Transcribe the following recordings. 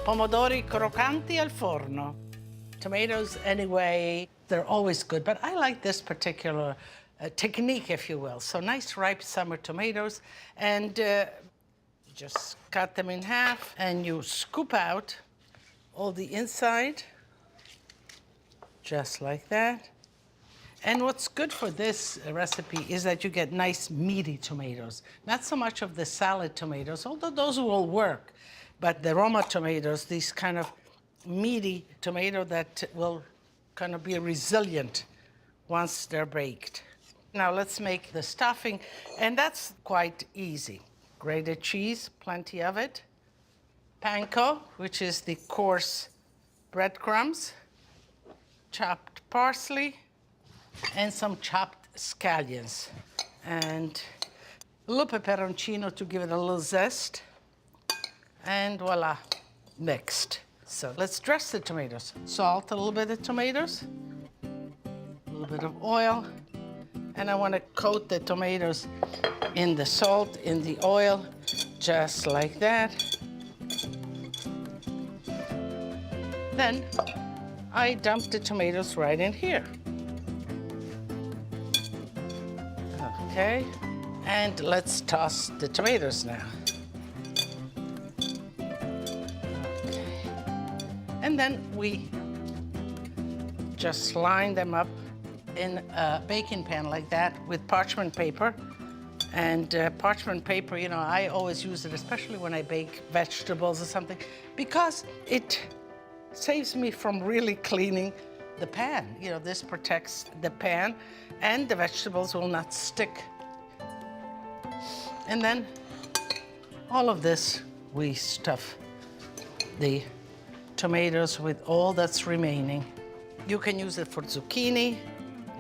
Pomodori croccanti al forno. Tomatoes, anyway, they're always good, but I like this particular technique, if you will. So nice ripe summer tomatoes, and just cut them in half, and you scoop out all the inside, just like that. And what's good for this recipe is that you get nice meaty tomatoes. Not so much of the salad tomatoes, although those will work, but the Roma tomatoes, these kind of meaty tomato that will kind of be resilient once they're baked. Now let's make the stuffing, and that's quite easy. Grated cheese, plenty of it. Panko, which is the coarse breadcrumbs. Chopped parsley, and some chopped scallions. And a little peperoncino to give it a little zest. And voila, mixed. So let's dress the tomatoes. Salt a little bit of tomatoes, a little bit of oil, and I want to coat the tomatoes in the salt, in the oil, just like that. Then I dump the tomatoes right in here. Okay, and let's toss the tomatoes now. Okay. And then we just line them up in a baking pan like that with parchment paper. And parchment paper, you know, I always use it, especially when I bake vegetables or something, because it saves me from really cleaning the pan. You know, this protects the pan and the vegetables will not stick. And then all of this, we stuff the tomatoes with all that's remaining. You can use it for zucchini.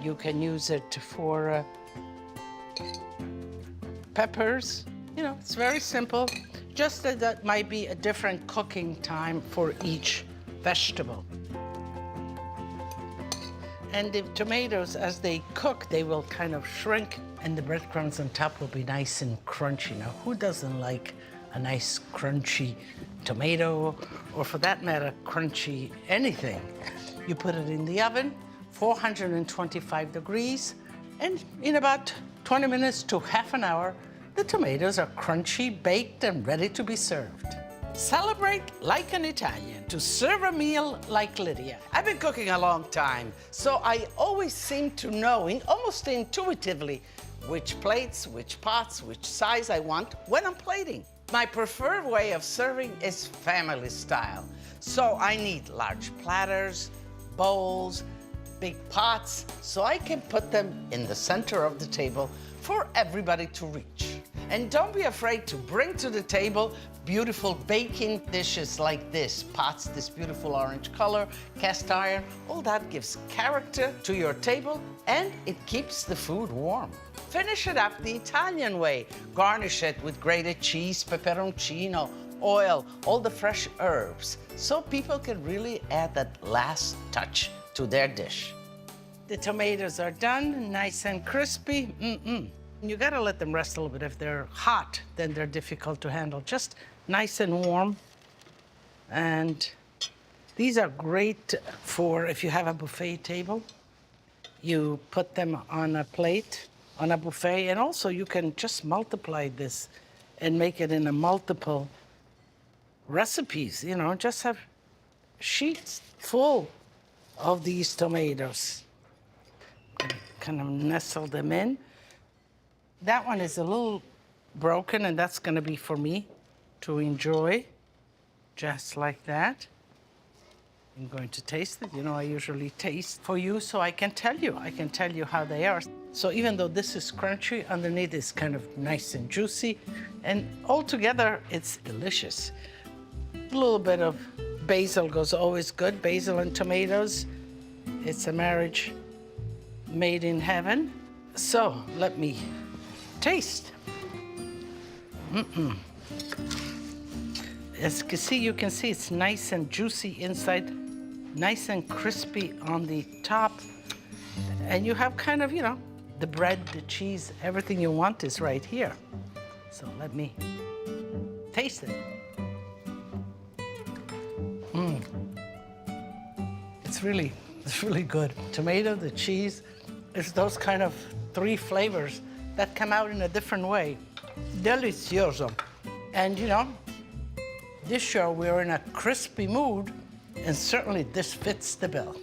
You can use it for peppers. You know, it's very simple. Just that might be a different cooking time for each vegetable. And the tomatoes, as they cook, they will kind of shrink, and the breadcrumbs on top will be nice and crunchy. Now, who doesn't like a nice crunchy tomato, or for that matter, crunchy anything? You put it in the oven, 425 degrees, and in about 20 minutes to half an hour, the tomatoes are crunchy, baked, and ready to be served. Celebrate like an Italian to serve a meal like Lidia. I've been cooking a long time, so I always seem to know, almost intuitively, which plates, which pots, which size I want when I'm plating. My preferred way of serving is family style. So I need large platters, bowls, big pots, so I can put them in the center of the table for everybody to reach. And don't be afraid to bring to the table beautiful baking dishes like this. Pots, this beautiful orange color, cast iron, all that gives character to your table and it keeps the food warm. Finish it up the Italian way. Garnish it with grated cheese, peperoncino, oil, all the fresh herbs, so people can really add that last touch to their dish. The tomatoes are done, nice and crispy. You gotta let them rest a little bit. If they're hot, then they're difficult to handle. Just nice and warm. And these are great for if you have a buffet table. You put them on a plate, on a buffet, and also you can just multiply this and make it into multiple recipes. You know, just have sheets full of these tomatoes. Kind of nestle them in. That one is a little broken, and that's gonna be for me to enjoy, just like that. I'm going to taste it. You know, I usually taste for you, so I can tell you how they are. So even though this is crunchy, underneath it's kind of nice and juicy, and altogether it's delicious. A little bit of basil goes always good, basil and tomatoes. It's a marriage made in heaven. So let me taste. As you can see it's nice and juicy inside, nice and crispy on the top. And you have kind of, you know, the bread, the cheese, everything you want is right here. So let me taste it. It's really good. Tomato, the cheese, it's those kind of three flavors that come out in a different way. Delicioso. And you know, this show we're in a crispy mood, and certainly this fits the bill.